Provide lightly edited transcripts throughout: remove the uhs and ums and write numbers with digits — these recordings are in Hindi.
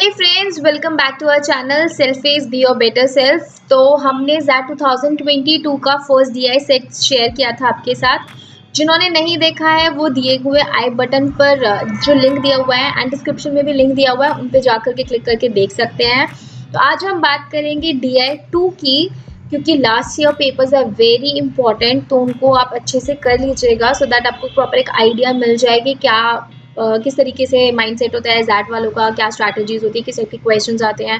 Hey friends, welcome back to our channel सेल्फेज बी योर बेटर सेल्फ। तो हमने ज़ैट 2022 का फर्स्ट डीआई सेट शेयर किया था आपके साथ। जिन्होंने नहीं देखा है वो दिए हुए आई बटन पर जो लिंक दिया हुआ है एंड डिस्क्रिप्शन में भी लिंक दिया हुआ है, उन पे जाकर के क्लिक करके देख सकते हैं। तो आज हम बात करेंगे DI 2 की, क्योंकि last year papers are very important, तो उनको आप अच्छे से कर लीजिएगा सो दैट आपको प्रॉपर एक आइडिया मिल जाएगी क्या किस तरीके से माइंडसेट होता है ज़ैट वालों का, क्या स्ट्रैटेजीज होती है, किस टाइप के क्वेश्चंस आते हैं,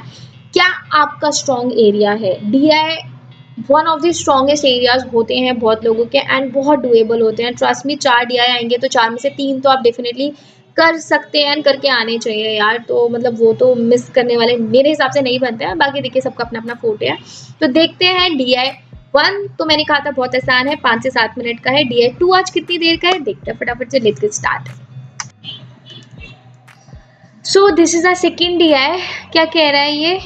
क्या आपका स्ट्रॉन्ग एरिया है। DI one of the strongest areas होते हैं बहुत लोगों के एंड बहुत डुएबल होते हैं। ट्रस्ट मी, 4 DI आएंगे तो 4 में से 3 तो आप डेफिनेटली कर सकते हैं एंड करके आने चाहिए यार। तो मतलब वो तो मिस करने वाले मेरे हिसाब से नहीं बनते हैं। बाकी देखिए सबका अपना अपना फोर्ट है। तो देखते हैं DI 1 तो मैंने कहा था बहुत आसान है, 5 से 7 मिनट का है। DI 2 आज कितनी देर का है देखते हैं फटाफट से। Let's get start. So this is a second DI। क्या कह रहा है ये,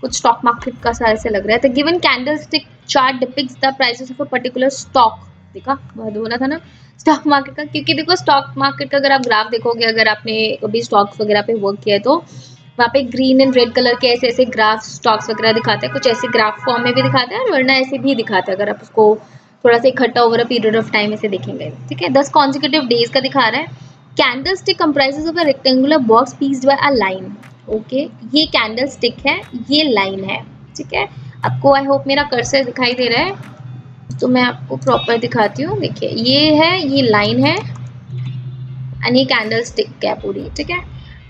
कुछ स्टॉक मार्केट का सारा से लग रहा है। The given candlestick chart depicts the prices of a particular stock. देखा, बहुत बोला था ना स्टॉक मार्केट का, क्योंकि देखो स्टॉक मार्केट का अगर आप ग्राफ देखोगे, अगर आपने कभी स्टॉक्स वगैरह पे वर्क किया है तो वहाँ पे ग्रीन एंड रेड कलर के ऐसे ऐसे ग्राफ स्टॉक्स वगैरह दिखाते हैं। कुछ ऐसे ग्राफ फॉर्म में भी दिखाते हैं वरना ऐसे भी दिखाते हैं, अगर आप उसको थोड़ा सा इकट्ठा over a period of time ऐसे देखेंगे। ठीक है, 10 कॉन्सिक्यूटिव डेज का दिखा रहा है। Candlestick comprises of a rectangular box pierced by a line. Okay, ये कैंडल स्टिक है, ये लाइन है। ठीक है, आपको आई होप मेरा कर्सर दिखाई दे रहा है, तो मैं आपको प्रॉपर दिखाती हूँ। देखिए ये है, ये लाइन है एंड ये कैंडल स्टिक है पूरी। ठीक है,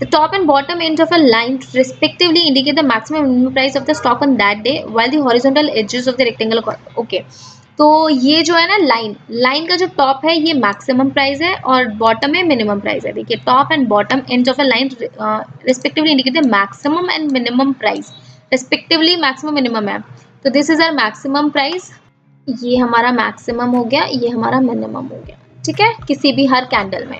the top and bottom end of a line respectively indicate the maximum minimum price of the stock on that day while the horizontal edges of the rectangle. Okay, तो ये जो है ना लाइन का जो टॉप है ये मैक्सिमम प्राइस है और बॉटम में मिनिमम प्राइस है। देखिए top and bottom end of a line respectively indicate the maximum and minimum price. Respectively maximum minimum है, तो this is our maximum price. ये हमारा मैक्सिमम हो गया, ये हमारा मिनिमम हो गया। ठीक है, किसी भी हर कैंडल में।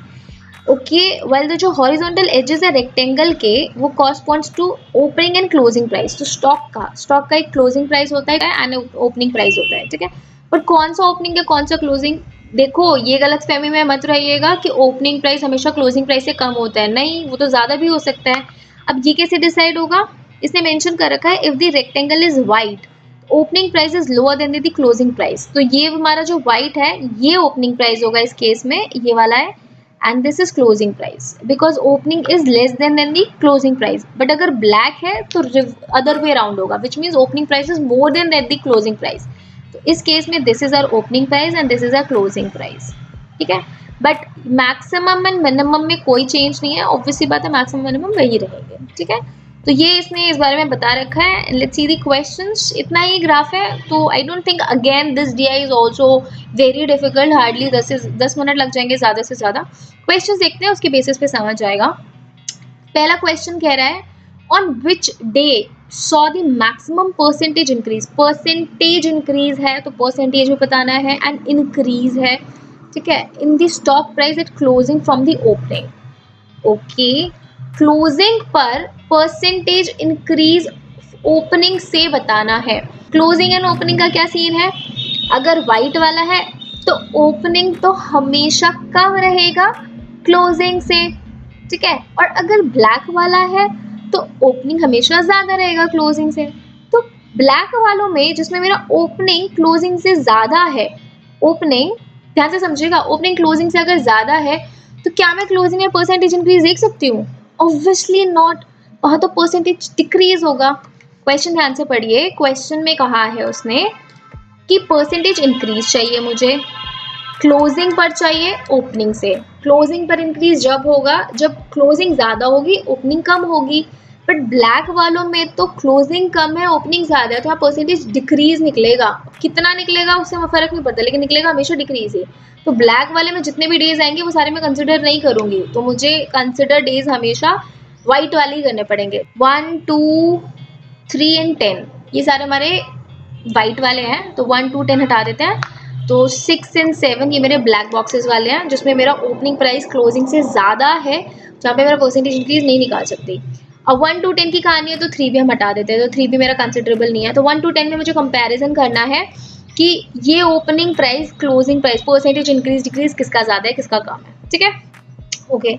ओके, वेल जो हॉरिजॉन्टल एजेस है रेक्टेंगल के वो corresponds to opening and closing price. तो स्टॉक का एक क्लोजिंग प्राइस होता है एंड ओपनिंग प्राइस होता है। ठीक है, पर कौन सा ओपनिंग है कौन सा क्लोजिंग, देखो ये गलतफहमी में मत रहिएगा कि ओपनिंग प्राइस हमेशा क्लोजिंग प्राइस से कम होता है। नहीं, वो तो ज़्यादा भी हो सकता है। अब ये कैसे डिसाइड होगा, इसने मेंशन कर रखा है if the rectangle is wide opening price is lower than the closing price. तो ये हमारा जो वाइट है ये ओपनिंग प्राइस होगा इस केस में, ये वाला है, and this is closing price because opening is less than the closing price. but अगर black है तो other way around होगा, which means opening price is more than that the closing price. तो इस केस में this is our opening price and this is our closing price. ठीक है, बट मैक्सिमम एंड मिनिमम में कोई चेंज नहीं है, ऑब्वियसली बात है मैक्सिमम मिनिमम वही रहेंगे। ठीक है, तो ये इसने इस बारे में बता रखा है। Let's see the questions. इतना ही ग्राफ है, तो I don't think again this DI is also very difficult. Hardly 10 minute लग जाएंगे ज़्यादा से ज़्यादा। क्वेश्चंस देखते हैं, उसके बेसिस पे समझ जाएगा। पहला क्वेश्चन कह रहा है on which day saw the maximum percentage increase. Percentage increase है तो परसेंटेज भी बताना है एंड इंक्रीज है। ठीक है, in the stock price at closing from the opening. Okay, closing पर परसेंटेज इंक्रीज ओपनिंग से बताना है। क्लोजिंग एंड ओपनिंग का क्या सीन है, अगर वाइट वाला है तो ओपनिंग तो हमेशा कम रहेगा क्लोजिंग से। ठीक है, और अगर ब्लैक वाला है तो ओपनिंग हमेशा ज़्यादा रहेगा क्लोजिंग से। तो ब्लैक वालों में जिसमें मेरा ओपनिंग क्लोजिंग से ज़्यादा है, ओपनिंग ध्यान से समझिएगा, ओपनिंग क्लोजिंग से अगर ज़्यादा है तो क्या मैं क्लोजिंग में परसेंटेज इंक्रीज देख सकती हूँ? ऑब्वियसली नॉट, वहाँ तो परसेंटेज डिक्रीज होगा। क्वेश्चन ध्यान से पढ़िए, क्वेश्चन में कहा है उसने कि परसेंटेज इंक्रीज चाहिए मुझे, क्लोजिंग पर चाहिए ओपनिंग से। क्लोजिंग पर इंक्रीज जब होगा जब क्लोजिंग ज़्यादा होगी ओपनिंग कम होगी। बट ब्लैक वालों में तो क्लोजिंग कम है ओपनिंग ज़्यादा है, तो यहाँ परसेंटेज डिक्रीज निकलेगा। कितना निकलेगा उससे फर्क नहीं पड़ता, लेकिन निकलेगा हमेशा डिक्रीज ही। तो ब्लैक वाले में जितने भी डेज आएंगे वो सारे मैं कंसिडर नहीं करूँगी, तो मुझे कंसिडर डेज हमेशा वाइट वाले ही करने पड़ेंगे। 1, 2, 3 एंड 10 ये सारे हमारे वाइट वाले हैं, तो 1, 2, 10 हटा देते हैं। तो 6 एंड 7 ये मेरे ब्लैक बॉक्सेस वाले हैं जिसमें मेरा ओपनिंग प्राइस क्लोजिंग से ज़्यादा है, जहाँ पे मेरा परसेंटेज इंक्रीज नहीं निकाल सकती। अब 1 to 10 की कहानी है तो 3 भी हम हटा देते हैं, तो 3 भी मेरा कंसिडरेबल नहीं है। तो 1 to 10 में मुझे कंपैरिजन करना है कि ये opening price closing price percentage increase decrease किसका ज़्यादा है किसका कम है। ठीक है, ओके,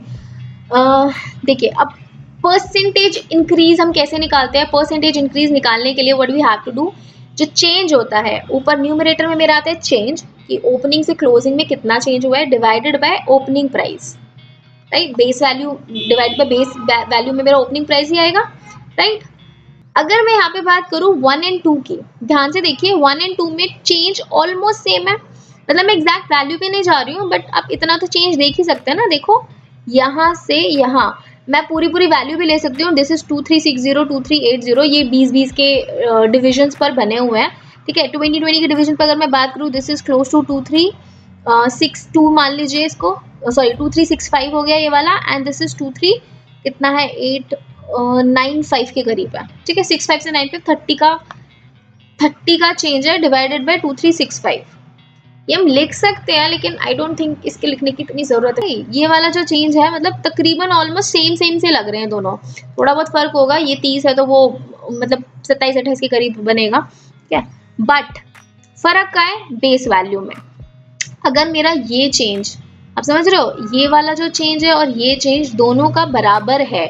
देखिए अब परसेंटेज इंक्रीज हम कैसे निकालते हैं? परसेंटेज इंक्रीज निकालने के लिए what we have to do, जो चेंज होता है ऊपर न्यूमरेटर में मेरा आता है चेंज, कि ओपनिंग से क्लोजिंग में कितना चेंज हुआ है, divided by opening price, right? Base value divide by base value में मेरा ओपनिंग प्राइस ही आएगा, राइट? अगर मैं यहाँ पे बात करूँ 1 और 2 की, ध्यान से देखिए 1 और 2 में चेंज ऑलमोस्ट सेम है, मतलब मैं एग्जैक्ट वैल्यू पे नहीं जा रही हूँ, बट आप इतना तो चेंज देख ही सकते हैं ना। देखो यहाँ से यहाँ मैं पूरी वैल्यू भी ले सकती हूँ। दिस इज 2360 2380, ये 20 के डिविजन्स पर बने हुए हैं, ठीक है। 2020 के डिवीजन पर अगर मैं बात करूँ, दिस इज क्लोज टू 2362 मान लीजिए इसको, सॉरी 2365 हो गया ये वाला, एंड दिस इज 23 कितना है 895 के करीब है, ठीक है। 65 से 95 30 का चेंज है डिवाइडेड बाय 2365, ये हम लिख सकते हैं, लेकिन आई डोंट थिंक इसके लिखने की इतनी जरूरत है। ये वाला जो चेंज है मतलब तकरीबन ऑलमोस्ट सेम से लग रहे हैं दोनों, थोड़ा बहुत फर्क होगा, ये 30 है तो वो मतलब 27-28 के करीब बनेगा, ठीक है। बट फर्क का है बेस वैल्यू में। अगर मेरा ये चेंज, आप समझ रहे हो, ये वाला जो चेंज है और ये चेंज दोनों का बराबर है,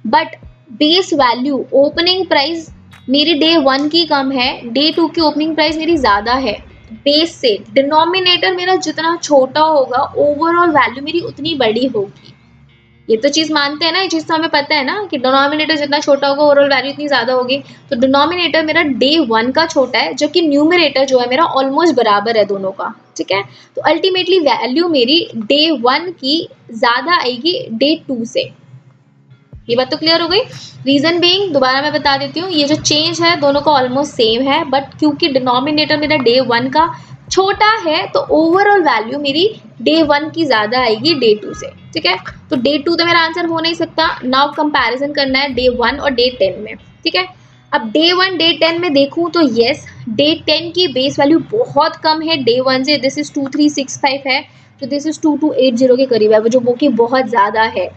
but base value opening price मेरी डे 1 की कम है, डे 2 की ओपनिंग प्राइस मेरी ज़्यादा है, बेस से डिनोमिनेटर मेरा जितना छोटा होगा ओवरऑल वैल्यू मेरी उतनी बड़ी होगी। ये तो चीज़ मानते हैं ना, ये चीज़ तो हमें पता है ना कि डिनोमिनेटर जितना छोटा होगा ओवरऑल वैल्यू इतनी ज़्यादा होगी। तो डिनोमिनेटर मेरा डे 1 का छोटा है, जबकि न्यूमरेटर जो है मेरा ऑलमोस्ट बराबर है दोनों का, ठीक है। तो अल्टीमेटली वैल्यू मेरी डे 1 की ज़्यादा आएगी डे 2 से। ये बात तो क्लियर हो गई। रीजन बीइंग, दोबारा मैं बता देती हूँ, ये जो चेंज है दोनों का ऑलमोस्ट सेम है, बट क्योंकि डिनोमिनेटर मेरा डे 1 का छोटा है तो ओवरऑल वैल्यू मेरी डे 1 की ज्यादा आएगी डे 2 से, ठीक है। तो डे 2 तो मेरा आंसर हो नहीं सकता। नाउ कंपैरिजन करना है डे 1 और डे 10 में, ठीक है। अब डे 1 डे 10 में देखूं तो यस, डे 10 की बेस वैल्यू बहुत कम है डे 1 से, दिस इज 2365 है, तो दिस इज 2280 के करीब है, जो कि बहुत ज्यादा है,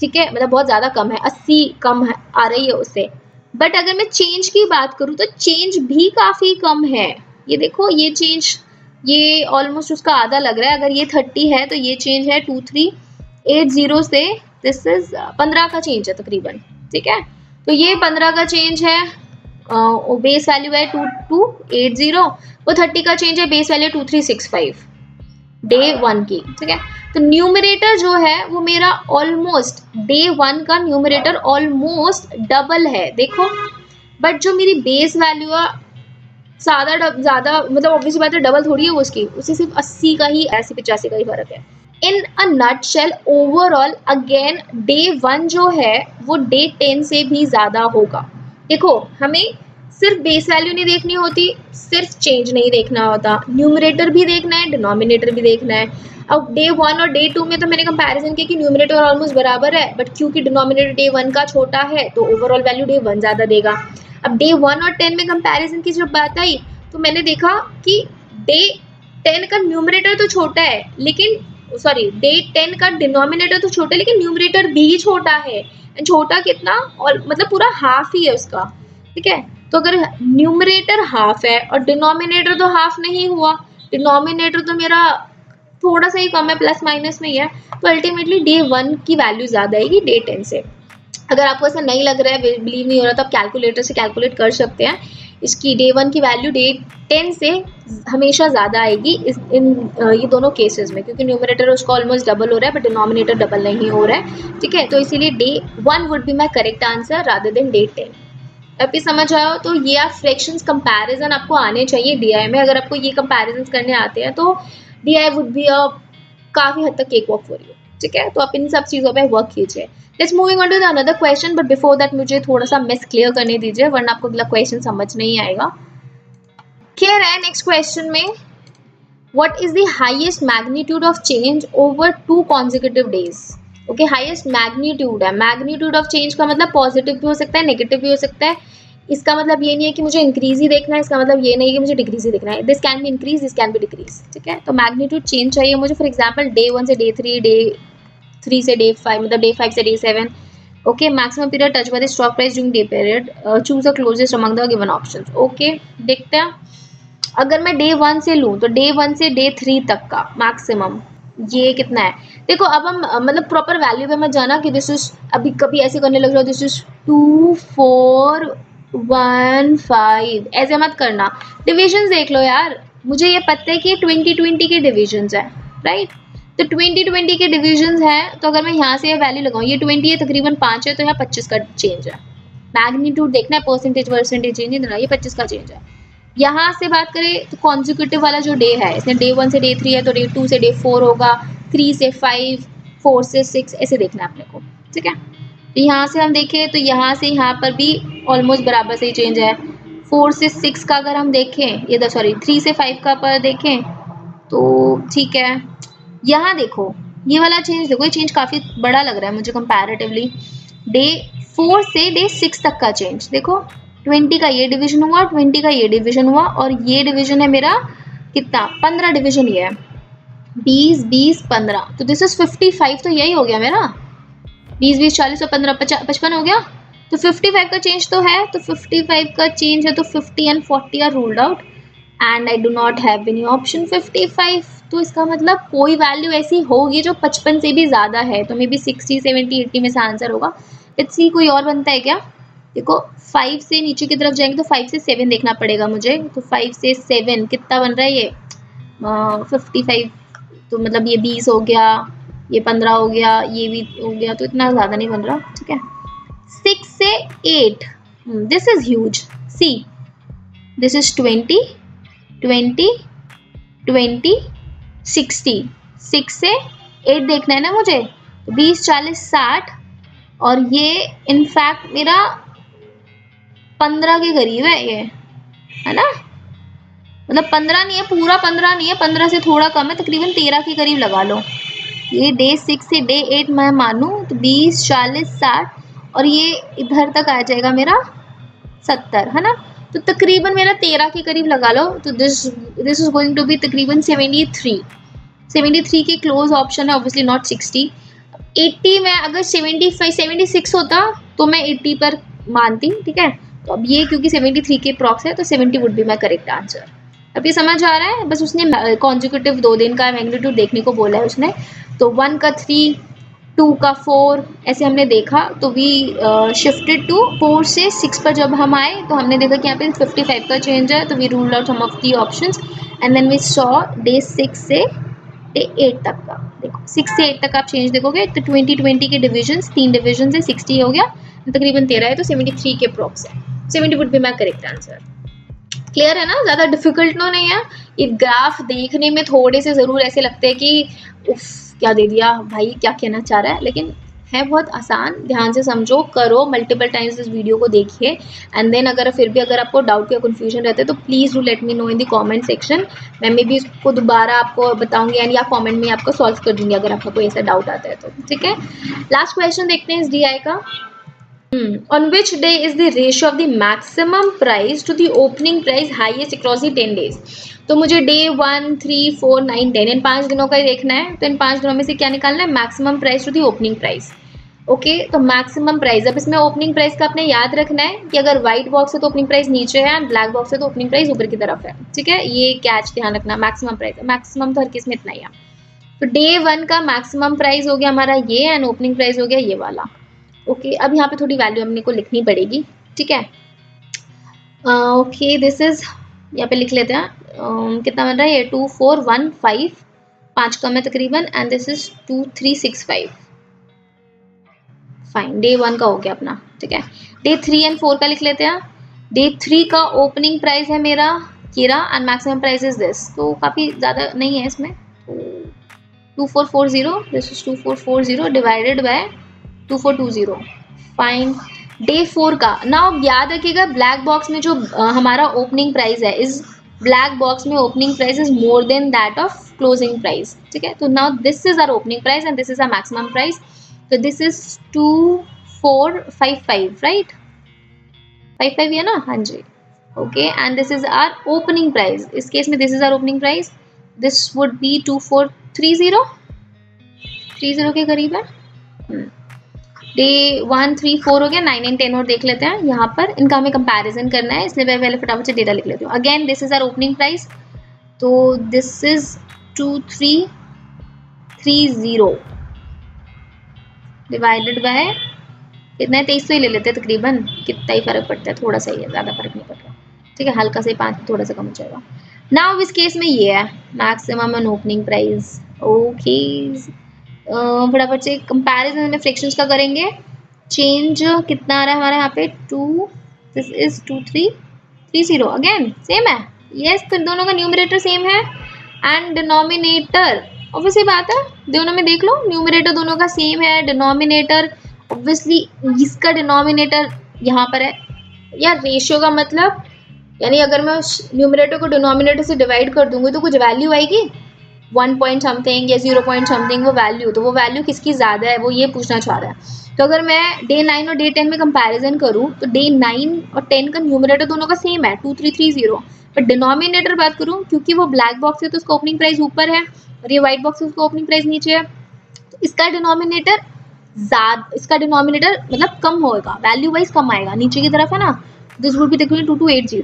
ठीक है, मतलब बहुत ज़्यादा कम है, 80 कम है, आ रही है उससे। बट अगर मैं चेंज की बात करूँ तो चेंज भी काफ़ी कम है। ये देखो ये चेंज, ये ऑलमोस्ट उसका आधा लग रहा है। अगर ये 30 है तो ये चेंज है 2380 से, दिस इज 15 का चेंज है तकरीबन, ठीक है। तो ये 15 का चेंज है, बेस वैल्यू है 2280, वो 30 का चेंज है, बेस वैल्यू 2365 डे 1 की, ठीक है। तो न्यूमरेटर जो है वो मेरा ऑलमोस्ट डे 1 का न्यूमरेटर ऑलमोस्ट डबल है, देखो। बट जो मेरी बेस वैल्यू है ज़्यादा मतलब ऑब्वियसली बात है डबल थोड़ी है वो उसकी, उससे सिर्फ 80 का ही 80-85 का ही फर्क है। In a nutshell overall again day 1 जो है वो डे 10 से भी ज़्यादा होगा। देखो हमें सिर्फ बेस वैल्यू नहीं देखनी होती, सिर्फ चेंज नहीं देखना होता, न्यूमरेटर भी देखना है, डिनोमिनेटर भी देखना है। अब डे 1 और डे 2 में तो मैंने कंपैरिजन किया कि न्यूमरेटर ऑलमोस्ट बराबर है, बट क्योंकि डिनोमिनेटर डे 1 का छोटा है तो ओवरऑल वैल्यू डे 1 ज़्यादा देगा। अब डे 1 और 10 में कंपैरिजन की जब बात आई तो मैंने देखा कि डे 10 का न्यूमरेटर तो छोटा है, लेकिन सॉरी डे 10 का डिनोमिनेटर तो छोटा है लेकिन न्यूमरेटर भी छोटा है। छोटा कितना, और मतलब पूरा हाफ ही है उसका, ठीक है। तो अगर न्यूमरेटर हाफ है और डिनोमिनेटर तो हाफ नहीं हुआ, डिनोमिनेटर तो मेरा थोड़ा सा ही कम है, प्लस माइनस में ही है, तो अल्टीमेटली डे 1 की वैल्यू ज़्यादा आएगी डे 10 से। अगर आपको ऐसा नहीं लग रहा है, बिलीव नहीं हो रहा, तो आप कैलकुलेटर से कैलकुलेट कर सकते हैं। इसकी डे 1 की वैल्यू डे 10 से हमेशा ज़्यादा आएगी ये दोनों केसेस में, क्योंकि न्यूमरेटर उसका ऑलमोस्ट डबल हो रहा है बट डिनोमिनेटर डबल नहीं हो रहा है, ठीक है। तो इसीलिए day 1 would be my correct answer rather than day 10। अब ये समझ आओ तो ये आप फ्रैक्शंस कंपैरिजन आपको आने चाहिए डीआई में। अगर आपको ये कंपैरिजन करने आते हैं तो डीआई वुड बी काफ़ी हद तक केक वॉक फॉर यू, ठीक है। तो आप इन सब चीज़ों पे वर्क कीजिए। Let's moving on to the another question, but before that मुझे थोड़ा सा मिस क्लियर करने दीजिए, वरना आपको अगला क्वेश्चन समझ नहीं आएगा। कह रहा है नेक्स्ट क्वेश्चन में, what is the highest magnitude of change over 2 consecutive days. Okay, highest magnitude है। मैग्नीट्यूड ऑफ चेंज का मतलब पॉजिटिव भी हो सकता है, नेगेटिव भी हो सकता है। इसका मतलब ये नहीं है कि मुझे इंक्रीज ही देखना है, इसका मतलब ये नहीं है कि मुझे डिक्रीज ही देखना है। This can be increase, this can be decrease, ठीक है। तो मैग्नीट्यूड चेंज चाहिए मुझे। फॉर एग्जाम्पल डे 1 से डे 3, डे 3 से डे 5, मतलब डे 5 से day 7। Okay, maximum period touch by the stock price during day period, choose the closest among the given options. Okay, देखते हैं। अगर मैं डे 1 से लूँ तो डे 1 से डे 3 तक का मैक्सिमम ये कितना है, देखो अब हम मतलब प्रॉपर वैल्यू पे मत जाना कि दिस इज, अभी कभी ऐसे करने लग जाओ दिस इज 2415, ऐसे मत करना। डिविजन्स देख लो यार, मुझे ये पता है कि 2020 के डिविजन्स है, राइट। तो 2020 के डिविजन्स हैं, तो अगर मैं यहाँ से ये वैल्यू लगाऊँ, ये 20 है, तकरीबन 5 है, तो यहाँ 25 का चेंज है। मैग्नीट्यूड देखना है, परसेंटेज चेंज नहीं देना, ये 25 का चेंज है। यहाँ से बात करें तो कॉन्जिक्यूटिव वाला जो डे है, इसमें डे 1 से डे 3 है, तो डे 2 से डे 4 होगा, 3 से 5, 4 से 6, ऐसे देखना है अपने को, ठीक है। तो यहाँ से हम देखें तो यहाँ से यहाँ पर भी ऑलमोस्ट बराबर से ही चेंज है। 4 से 6 का अगर हम देखें, ये सॉरी 3 से 5 का पर देखें तो ठीक है। यहाँ देखो ये वाला चेंज देखो, ये चेंज काफ़ी बड़ा लग रहा है मुझे कंपैरेटिवली। डे 4 से डे 6 तक का चेंज देखो, 20 का ये डिवीजन हुआ, 20 का ये डिवीजन हुआ, और ये डिवीजन है मेरा कितना, 15 डिवीजन ये है, 20 20 15, तो दिस इज 55, तो यही हो गया मेरा 20 20 40 और 15 55 हो गया। तो 55 का चेंज तो है, तो 55 का चेंज है, तो 50 and 40 are ruled out and I do not have any option 55। तो इसका मतलब कोई वैल्यू ऐसी होगी जो 55 से भी ज़्यादा है, तो मे बी 60 70 80 में से आंसर होगा। लेट्स सी कोई और बनता है क्या। देखो 5 से नीचे की तरफ जाएंगे तो 5 से 7 देखना पड़ेगा मुझे, तो 5 से 7 कितना बन रहा है ये 55, तो मतलब ये 20 हो गया, ये 15 हो गया, ये भी हो गया, तो इतना ज़्यादा नहीं बन रहा, ठीक है। 6 से 8, this is huge, see this is 20 20 20 60, 6 से 8 देखना है ना मुझे, तो 20 40 60, और ये इनफैक्ट मेरा 15 के करीब है ये, है ना, मतलब 15 नहीं है, पूरा 15 नहीं है, 15 से थोड़ा कम है, तकरीबन 13 के करीब लगा लो। ये डे 6 से डे 8 मैं मानूँ तो 20 40 60, और ये इधर तक आ जाएगा मेरा 70, है ना, तो तकरीबन मेरा 13 के करीब लगा लो। तो this is going to be तकरीबन 73 के क्लोज ऑप्शन है, ऑब्वियसली नॉट 60। 80 में अगर 75 76 होता तो मैं 80 पर मानती, ठीक है। तो अब ये क्योंकि 73 के प्रॉक्स है तो 70 would be my correct answer. अब ये समझ आ रहा है, बस उसने कॉन्जिक्यूटिव 2 दिन का मैग्नीट्यूड देखने को बोला है उसने, तो 1 का 3 2 का 4 ऐसे हमने देखा, तो वी शिफ्टेड टू 4 से 6 पर जब हम आए तो हमने देखा कि यहाँ पे 55 का चेंज है, तो we ruled out some of the options and then we saw day 6 से डे 8 तक का। देखो 6 से 8 तक आप चेंज देखोगे तो 2020 के डिविजन्स 3 डिविजन से 60 हो गया, तकरीबन 13 है, तो 73 के प्रॉक्स है, 70 would be my correct answer. Clear है ना, ज़्यादा डिफिकल्ट तो नहीं है। ये ग्राफ देखने में थोड़े से ज़रूर ऐसे लगते हैं कि उफ क्या दे दिया भाई, क्या कहना चाह रहा है, लेकिन है बहुत आसान, ध्यान से समझो, करो, मल्टीपल टाइम्स इस वीडियो को देखिए एंड देन अगर फिर भी अगर आपको डाउट या कन्फ्यूजन रहते हैं तो please do let me know in the comment section. मैं भी इसको दोबारा आपको बताऊंगी एंड या कमेंट में आपको सॉल्व कर दूंगी अगर आपका कोई ऐसा डाउट आता है तो, ठीक है। लास्ट क्वेश्चन देखते हैं इस DI का। On which day is the ratio of the maximum price to the opening price highest across the 10 days? तो मुझे डे 1 3 4 9 10 इन 5 दिनों का ही देखना है, तो इन 5 दिनों में से क्या निकालना है, maximum price to the opening price. Okay, तो मैक्सिमम प्राइस, अब इसमें ओपनिंग प्राइस का आपने याद रखना है कि अगर व्हाइट बॉक्स है तो ओपनिंग प्राइस नीचे है एंड ब्लैक बॉक्स है तो ओपनिंग प्राइस ऊपर की तरफ है, ठीक है, ये कैच ध्यान रखना। मैक्सिमम प्राइस, मैक्सिमम तो हर किस में इतना ही है, तो डे 1 का मैक्सिमम प्राइस हो गया हमारा ये एंड ओपनिंग प्राइस हो गया ये वाला। ओके, अब यहाँ पे थोड़ी वैल्यू हमने को लिखनी पड़ेगी, ठीक है। ओके, दिस इज, यहाँ पे लिख लेते हैं कितना बन रहा है ये 2415, 5 कम है तकरीबन, and this is 2365। Fine, day 1 का हो गया अपना, ठीक है। डे 3 एंड 4 का लिख लेते हैं। डे 3 का ओपनिंग प्राइस है मेरा कीरा and maximum price is this, तो काफ़ी ज़्यादा नहीं है इसमें, तो 2440, this is 2440 divided by 2420, fine. Day 4 का, नाउ याद रखिएगा ब्लैक बॉक्स में जो हमारा ओपनिंग प्राइस है, इस ब्लैक बॉक्स में opening price is more than that of closing price, ठीक है। तो now this is our opening price and this is our maximum price, तो दिस इज 2455, राइट, 55 है ना, हाँ जी, okay, and this is our opening price, इस केस में this is our opening price, this would be 2430 के करीब है। डे 1 3 4 हो गया, 9 एंड 10 और देख लेते हैं, यहाँ पर इनका हमें कंपैरिजन करना है, इसलिए मैं पहले फटाफट से डेटा लिख लेती हूँ। Again this is our opening price, तो दिस इज 2330 डिवाइडेड बाय कितना है, 2300 ही ले लेते हैं तकरीबन, कितना ही फर्क पड़ता है, थोड़ा सा ही है, ज़्यादा फर्क नहीं पड़ रहा, ठीक है, हल्का से 5 थोड़ा सा कम हो जाएगा। नाउ इस केस में ये है maximum and opening price. Okay, फटाफट से कंपैरिजन में फ्रैक्शंस का करेंगे। चेंज कितना आ रहा है हमारे यहाँ पे, 2, दिस इज 2330 अगेन सेम है, यस, तो दोनों का न्यूमरेटर सेम है एंड डिनोमिनेटर ऑब्वियसली बात है, दोनों में देख लो न्यूमरेटर दोनों का सेम है, डिनोमिनेटर ऑब्वियसली इसका डिनोमिनेटर यहाँ पर है यार, रेशियो का मतलब यानी अगर मैं उस न्यूमरेटर को डिनोमिनेटर से डिवाइड कर दूंगी तो कुछ वैल्यू आएगी, 1 पॉइंट समथिंग या 0 पॉइंट समथिंग, वो वैल्यू, तो वो वैल्यू किसकी ज़्यादा है वो ये पूछना चाह रहा है। तो अगर मैं डे 9 और डे 10 में कंपैरिजन करूँ तो डे 9 और 10 का न्यूमरेटर दोनों का सेम है 2330, बट डिनोमिनेटर बात करूँ क्योंकि वो ब्लैक बॉक्स है तो उसका ओपनिंग प्राइस ऊपर है और ये व्हाइट बॉक्स है उसका ओपनिंग प्राइस नीचे है, तो इसका डिनोमिनेटर मतलब कम होगा, वैल्यू वाइज कम आएगा, नीचे की तरफ है ना, दिस वुड बी देखो 2280।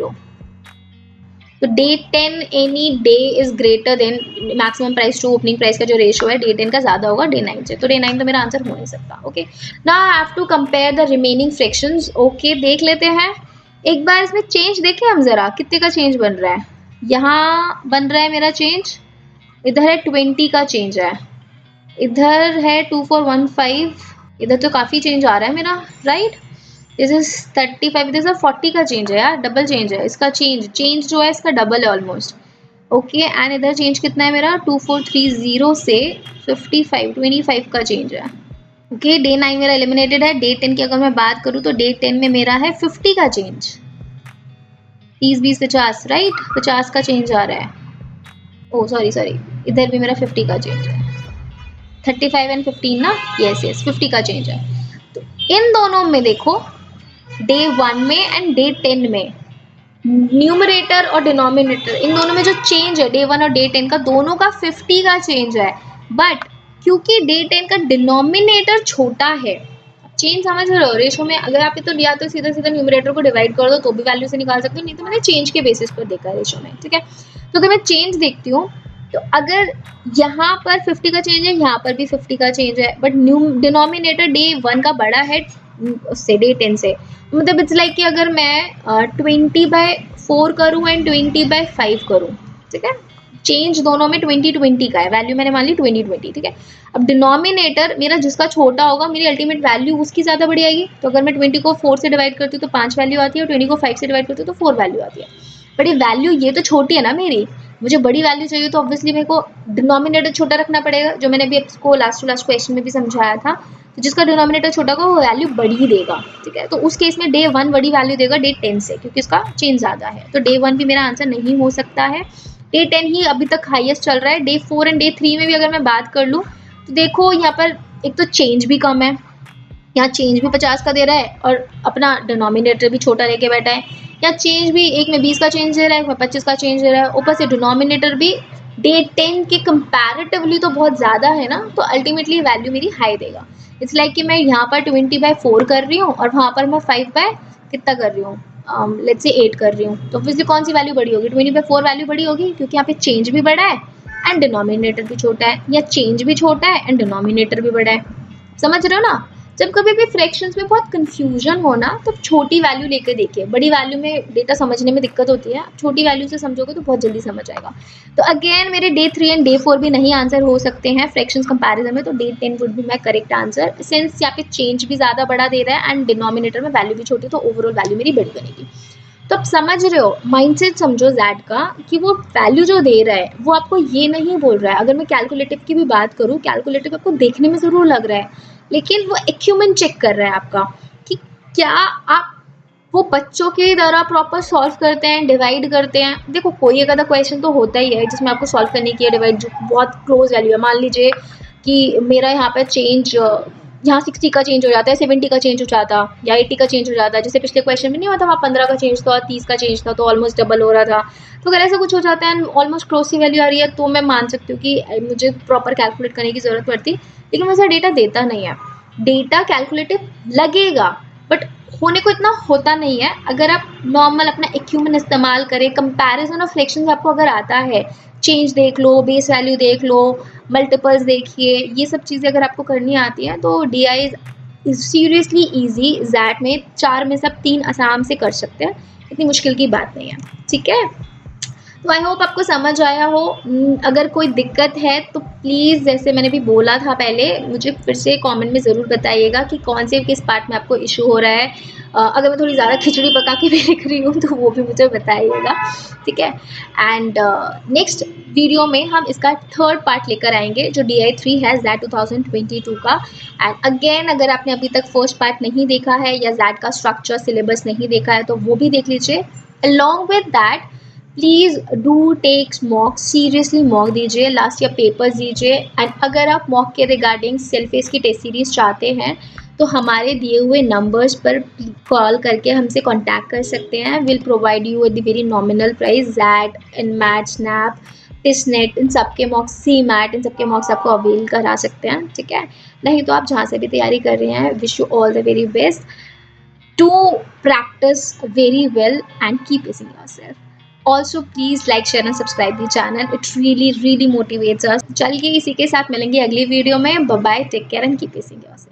तो day 10 any day is greater than maximum price to opening price का जो रेशियो है डे 10 का ज़्यादा होगा डे 9 से, तो डे 9 तो मेरा आंसर हो नहीं सकता। Okay, now I have to compare the remaining fractions. Okay, देख लेते हैं एक बार इसमें चेंज देखें हम ज़रा, कितने का चेंज बन रहा है, यहाँ बन रहा है मेरा चेंज, इधर है 20 का चेंज है, इधर है 2415, इधर तो काफ़ी चेंज आ रहा है मेरा, राइट, दिस इज 35, दिस 40 का चेंज है यार, डबल चेंज है इसका, चेंज जो है इसका डबल है ऑलमोस्ट। ओके, एंड इधर चेंज कितना है मेरा, 2430 से 25 का चेंज है। ओके, डे 9 मेरा एलिमिनेटेड है, डे 10 की अगर मैं बात करूँ तो डे 10 में मेरा है 50 का चेंज, 30 20 50, राइट, 50 का चेंज आ रहा है, ओ सॉरी इधर भी मेरा 50 का चेंज है, 35 एंड 15 ना, यस 50 का चेंज है। तो इन दोनों में देखो डे 1 में एंड डे 10 में न्यूमरेटर और डिनोमिनेटर इन दोनों में जो चेंज है डे 1 और डे 10 का, दोनों का 50 का चेंज है, बट क्योंकि डे 10 का डिनोमिनेटर छोटा है, चेंज समझ रहे हो, रेशो में अगर आप तो लिया तो सीधा सीधा न्यूमरेटर को डिवाइड कर दो तो भी वैल्यू से निकाल सकते हो, नहीं तो मैंने चेंज के बेसिस पर देखा है रेशो में, ठीक है। तो अगर मैं चेंज देखती हूँ तो अगर यहाँ पर 50 का चेंज है, यहाँ पर भी 50 का चेंज है, बट डिनोमिनेटर डे 1 का बड़ा है उससे, डे 10 से, मतलब इट्स लाइक कि अगर मैं 20/4 करूँ एंड 20/5 करूँ, ठीक है, चेंज दोनों में 20 का है, वैल्यू मैंने मान ली 20, ठीक है। अब डिनोमिनेटर मेरा जिसका छोटा होगा मेरी अल्टीमेट वैल्यू उसकी ज़्यादा बड़ी आएगी, तो अगर मैं 20 को 4 से डिवाइड करती हूँ तो 5 वैल्यू आती है, और 20 को 5 से डिवाइड करती हूँ तो 4 वैल्यू आती है, बट ये वैल्यू ये तो छोटी है ना मेरी, मुझे बड़ी वैल्यू चाहिए तो ऑब्वियसली मेरे को डिनोमिनेटर छोटा रखना पड़ेगा, जो मैंने अभी आपको लास्ट टू लास्ट क्वेश्चन में भी समझाया था, तो जिसका डिनोमिनेटर छोटा होगा वो वैल्यू बड़ी देगा, ठीक है। तो उस केस में डे 1 बड़ी वैल्यू देगा डे 10 से, क्योंकि इसका चेंज ज़्यादा है, तो डे 1 भी मेरा आंसर नहीं हो सकता है, डे 10 ही अभी तक हाईएस्ट चल रहा है। डे 4 एंड डे 3 में भी अगर मैं बात कर लूँ तो देखो यहाँ पर एक तो चेंज भी कम है, यहाँ चेंज भी 50 का दे रहा है और अपना डिनोमिनेटर भी छोटा लेके बैठा है, या चेंज भी एक में 20 का चेंज दे रहा है, एक में 25 का चेंज दे रहा है, ऊपर से डिनोमिनेटर भी डे 10 के कंपैरेटिवली तो बहुत ज़्यादा है ना, तो अल्टीमेटली वैल्यू मेरी हाई देगा। इट्स लाइक कि मैं यहाँ पर 20/4 कर रही हूँ और वहाँ पर मैं 5 बाय कितना कर रही हूँ, लेट्स से 8 कर रही हूँ, तो ऑब्वियसली कौन सी वैल्यू बड़ी होगी, 20/4 वैल्यू बड़ी होगी, क्योंकि यहाँ पे चेंज भी बड़ा है एंड डिनोमिनेटर भी छोटा है, या चेंज भी छोटा है एंड डिनोमिनेटर भी बड़ा है, समझ रहे हो ना। जब कभी भी फ्रैक्शंस में बहुत कंफ्यूजन हो ना तो छोटी वैल्यू लेकर देखिए, बड़ी वैल्यू में डेटा समझने में दिक्कत होती है, छोटी वैल्यू से समझोगे तो बहुत जल्दी समझ आएगा। तो अगेन मेरे डे 3 एंड डे 4 भी नहीं आंसर हो सकते हैं फ्रैक्शंस कंपैरिजन में, तो day 10 would be my correct answer, since यहाँ पे चेंज भी ज़्यादा बड़ा दे रहा है एंड डिनोमिनेटर में वैल्यू भी छोटी, तो ओवरऑल वैल्यू मेरी बड़ी बनेगी। तो आप समझ रहे हो, माइंडसेट समझो ज़ैड का कि वो वैल्यू जो दे रहा है वो आपको ये नहीं बोल रहा है। अगर मैं कैलकुलेटिव की भी बात करूँ, कैलकुलेटिव आपको देखने में ज़रूर लग रहा है, लेकिन वो एक्यूमेंट चेक कर रहा है आपका कि क्या आप वो बच्चों की तरह प्रॉपर सॉल्व करते हैं, डिवाइड करते हैं। देखो कोई एक आधा क्वेश्चन तो होता ही है जिसमें आपको सॉल्व करने की है डिवाइड, जो बहुत क्लोज वैल्यू है, मान लीजिए कि मेरा यहाँ पर चेंज यहाँ 60 का चेंज हो जाता है, 70 का चेंज हो जाता या 80 का चेंज हो जाता है, जैसे पिछले क्वेश्चन में नहीं हुआ था, वहाँ 15 का चेंज था, 30 का चेंज था, तो ऑलमोस्ट डबल हो रहा था। तो अगर ऐसा कुछ हो जाता है ऑलमोस्ट क्लोज सी वैल्यू आ रही है तो मैं मान सकती हूँ कि मुझे प्रॉपर कैलकुलेट करने की ज़रूरत पड़ती, लेकिन वैसा डेटा देता नहीं है। डेटा कैलकुलेटिव लगेगा बट होने को इतना होता नहीं है। अगर आप नॉर्मल अपना एक्यूमेंट इस्तेमाल करें, कंपैरिजन ऑफ फ्रैक्शंस आपको अगर आता है, चेंज देख लो, बेस वैल्यू देख लो, मल्टीपल्स देखिए, ये सब चीज़ें अगर आपको करनी आती हैं तो DI इज सीरियसली ईजी। जैट में 4 में से आप 3 आराम से कर सकते हैं, इतनी मुश्किल की बात नहीं है, ठीक है। तो आई होप आपको समझ आया हो। अगर कोई दिक्कत है तो प्लीज़, जैसे मैंने भी बोला था पहले, मुझे फिर से कमेंट में ज़रूर बताइएगा कि कौन से किस पार्ट में आपको इशू हो रहा है। अगर मैं थोड़ी ज़्यादा खिचड़ी पका के भी लिख रही हूँ तो वो भी मुझे बताइएगा, ठीक है। एंड नेक्स्ट वीडियो में हम इसका थर्ड पार्ट लेकर आएंगे जो DI3 है ज़ैट 2022 का। एंड अगेन, अगर आपने अभी तक फर्स्ट पार्ट नहीं देखा है या ज़ैट का स्ट्रक्चर सिलेबस नहीं देखा है तो वो भी देख लीजिए। Along with that please do take mock, seriously mock दीजिए, लास्ट ईयर पेपर्स दीजिए। एंड अगर आप मॉक के रिगार्डिंग सेल्फेस की टेस्ट सीरीज चाहते हैं तो हमारे दिए हुए नंबर्स पर कॉल करके हमसे कांटेक्ट कर सकते हैं। Will provide you at the very nominal price. XAT, NMAT, SNAP, TISSNET, इन सबके मॉक्स, CMAT, इन सबके मॉक्स आपको अवेल करा सकते हैं, ठीक है। नहीं तो आप जहाँ से भी तैयारी कर रहे हैं, wish you all the very best. Do practice very well and keep pacing yourself. Also, please like, share and subscribe the channel. It really motivates us. चलिए इसी के साथ मिलेंगे अगली वीडियो में. Bye bye, take care and keep pacing yourself.